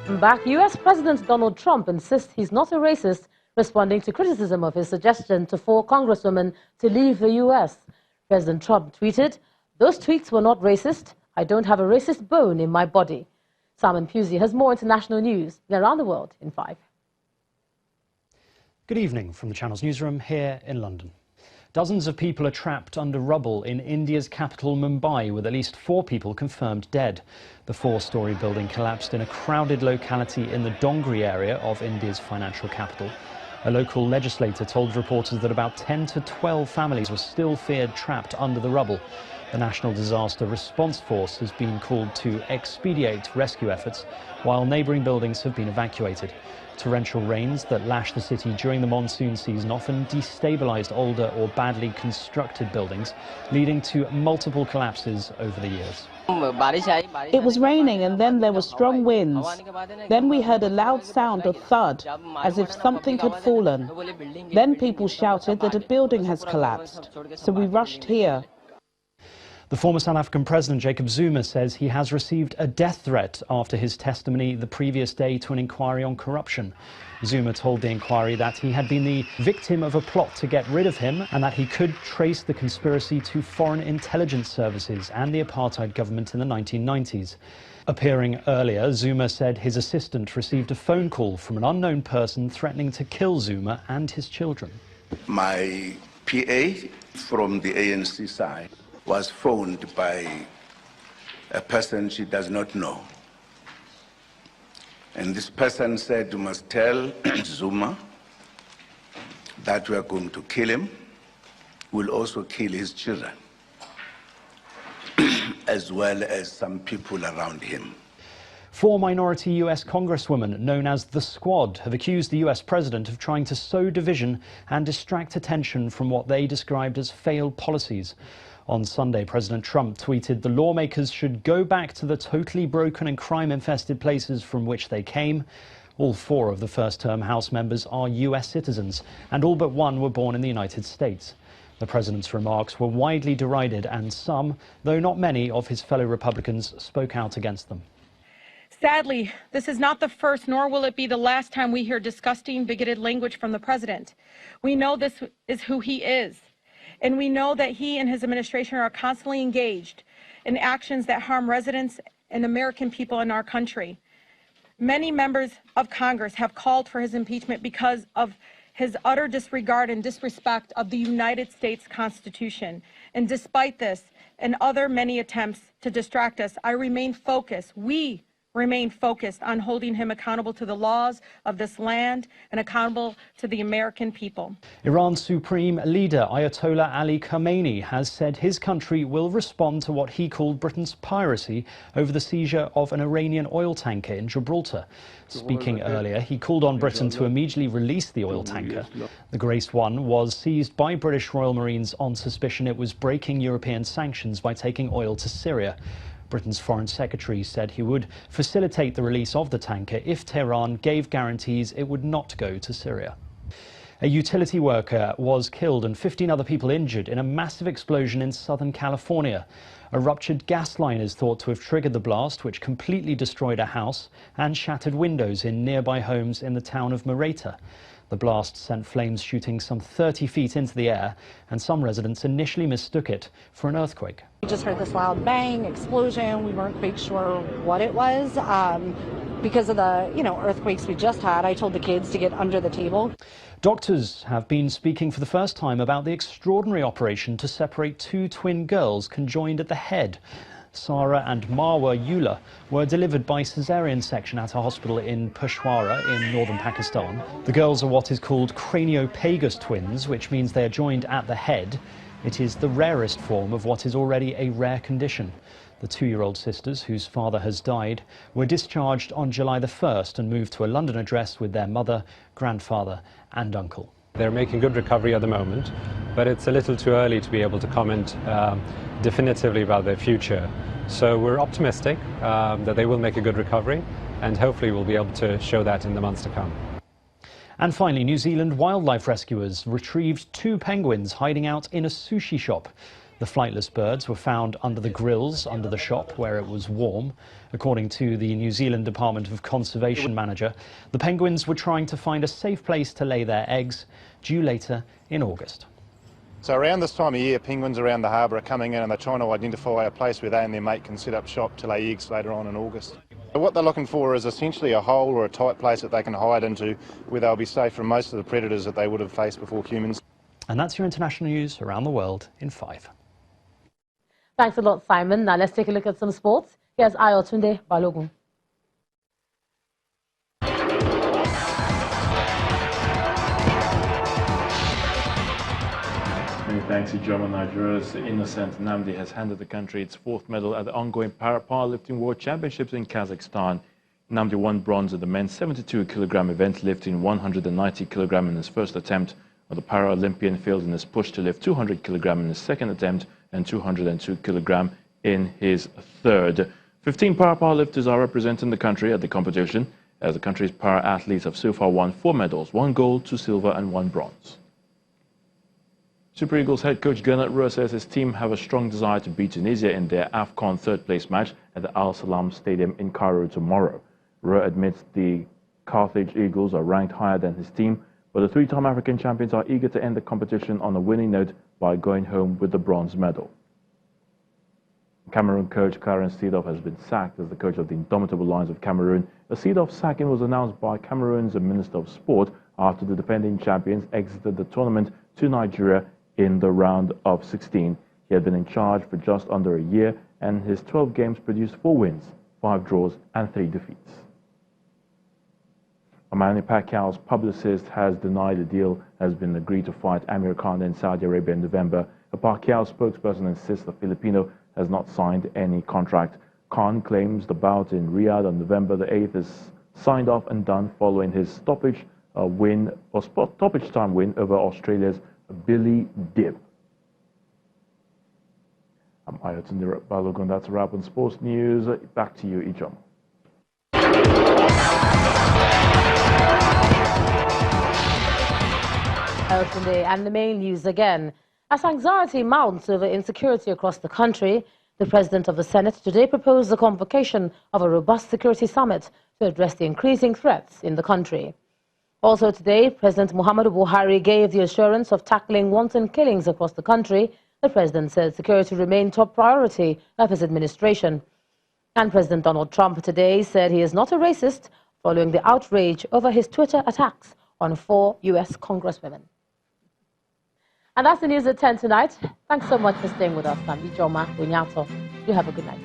Back, US President Donald Trump insists he's not a racist, responding to criticism of his suggestion to 4 congresswomen to leave the US. President Trump tweeted, "Those tweets were not racist. I don't have a racist bone in my body." Simon Pusey has more international news around the world in 5. Good evening from the Channel's newsroom here in London. Dozens of people are trapped under rubble in India's capital Mumbai, with at least 4 people confirmed dead. The 4-story building collapsed in a crowded locality in the Dongri area of India's financial capital. A local legislator told reporters that about 10 to 12 families were still feared trapped under the rubble. The National Disaster Response Force has been called to expedite rescue efforts, while neighbouring buildings have been evacuated. Torrential rains that lashed the city during the monsoon season often destabilised older or badly constructed buildings, leading to multiple collapses over the years. It was raining and then there were strong winds. Then we heard a loud sound of thud, as if something had fallen. Then people shouted that a building has collapsed, so we rushed here. The former South African President Jacob Zuma says he has received a death threat after his testimony the previous day to an inquiry on corruption. Zuma told the inquiry that he had been the victim of a plot to get rid of him and that he could trace the conspiracy to foreign intelligence services and the apartheid government in the 1990s. Appearing earlier, Zuma said his assistant received a phone call from an unknown person threatening to kill Zuma and his children. My PA from the ANC side was phoned by a person she does not know. And this person said, "You must tell Zuma that we are going to kill him. We'll also kill his children, as well as some people around him." 4 minority US congresswomen, known as the Squad, have accused the US president of trying to sow division and distract attention from what they described as failed policies. On Sunday, President Trump tweeted the lawmakers should go back to the totally broken and crime-infested places from which they came. All 4 of the first-term House members are US citizens, and all but 1 were born in the United States. The president's remarks were widely derided, and some, though not many, of his fellow Republicans spoke out against them. Sadly, this is not the first, nor will it be the last time we hear disgusting, bigoted language from the president. We know this is who he is. And we know that he and his administration are constantly engaged in actions that harm residents and American people in our country. Many members of Congress have called for his impeachment because of his utter disregard and disrespect of the United States Constitution. And despite this and other many attempts to distract us, I remain focused. We remain focused on holding him accountable to the laws of this land and accountable to the American people. Iran's supreme leader, Ayatollah Ali Khamenei, has said his country will respond to what he called Britain's piracy over the seizure of an Iranian oil tanker in Gibraltar. Speaking earlier, he called on Britain to immediately release the oil tanker. The Grace 1 was seized by British Royal Marines on suspicion it was breaking European sanctions by taking oil to Syria. Britain's Foreign Secretary said he would facilitate the release of the tanker if Tehran gave guarantees it would not go to Syria. A utility worker was killed and 15 other people injured in a massive explosion in Southern California. A ruptured gas line is thought to have triggered the blast, which completely destroyed a house and shattered windows in nearby homes in the town of Moreta. The blast sent flames shooting some 30 feet into the air, and some residents initially mistook it for an earthquake. We just heard this loud bang, explosion. We weren't quite sure what it was. Because of the, earthquakes we just had, I told the kids to get under the table. Doctors have been speaking for the first time about the extraordinary operation to separate 2 twin girls conjoined at the head. Sarah and Marwa Eula were delivered by caesarean section at a hospital in Peshawar in northern Pakistan. The girls are what is called craniopagus twins, which means they are joined at the head. It is the rarest form of what is already a rare condition. The 2-year-old sisters, whose father has died, were discharged on July the 1st and moved to a London address with their mother, grandfather and uncle. They're making good recovery at the moment, but it's a little too early to be able to comment definitively about their future. So we're optimistic that they will make a good recovery, and hopefully we'll be able to show that in the months to come. And finally, New Zealand wildlife rescuers retrieved 2 penguins hiding out in a sushi shop. The flightless birds were found under the grills under the shop where it was warm. According to the New Zealand Department of Conservation manager, the penguins were trying to find a safe place to lay their eggs, due later in August. So around this time of year, penguins around the harbour are coming in and they're trying to identify a place where they and their mate can set up shop to lay eggs later on in August. So what they're looking for is essentially a hole or a tight place that they can hide into where they'll be safe from most of the predators that they would have faced before humans. And that's your international news around the world in 5. Thanks a lot, Simon. Now let's take a look at some sports. Here's Ayotunde Balogun. Many thanks to German Nigeria's Innocent Namdi has handed the country its 4th medal at the ongoing Powerlifting World Championships in Kazakhstan. Namdi won bronze at the men's 72-kilogram event, lifting 190 kilogram in his first attempt, while the Paralympian failed in his push to lift 200 kilogram in his second attempt and 202 kilogram in his third. 15 para-powerlifters are representing the country at the competition, as the country's para-athletes have so far won 4 medals, 1 gold, 2 silver and 1 bronze. Super Eagles head coach Gernot Rohr says his team have a strong desire to beat Tunisia in their AFCON third-place match at the Al Salam Stadium in Cairo tomorrow. Rohr admits the Carthage Eagles are ranked higher than his team, but the 3-time African champions are eager to end the competition on a winning note by going home with the bronze medal. Cameroon coach Clarence Seedorf has been sacked as the coach of the Indomitable Lions of Cameroon. The Seedorf sacking was announced by Cameroon's Minister of Sport after the defending champions exited the tournament to Nigeria in the round of 16. He had been in charge for just under a year, and his 12 games produced 4 wins, 5 draws and 3 defeats. Manny Pacquiao's publicist has denied the deal has been agreed to fight Amir Khan in Saudi Arabia in November. A Pacquiao spokesperson insists the Filipino has not signed any contract. Khan claims the bout in Riyadh on November the 8th is signed off and done following his stoppage time win over Australia's Billy Dibb. I'm Ayotunde Balogun. That's a wrap on sports news. Back to you, Ijom. Today, and the main news again. As anxiety mounts over insecurity across the country, the President of the Senate today proposed the convocation of a robust security summit to address the increasing threats in the country. Also today, President Muhammadu Buhari gave the assurance of tackling wanton killings across the country. The President said security remained top priority of his administration. And President Donald Trump today said he is not a racist following the outrage over his Twitter attacks on 4 U.S. congresswomen. And that's the news at 10 tonight. Thanks so much for staying with us. I'm Ijoma Bunyato. You have a good night.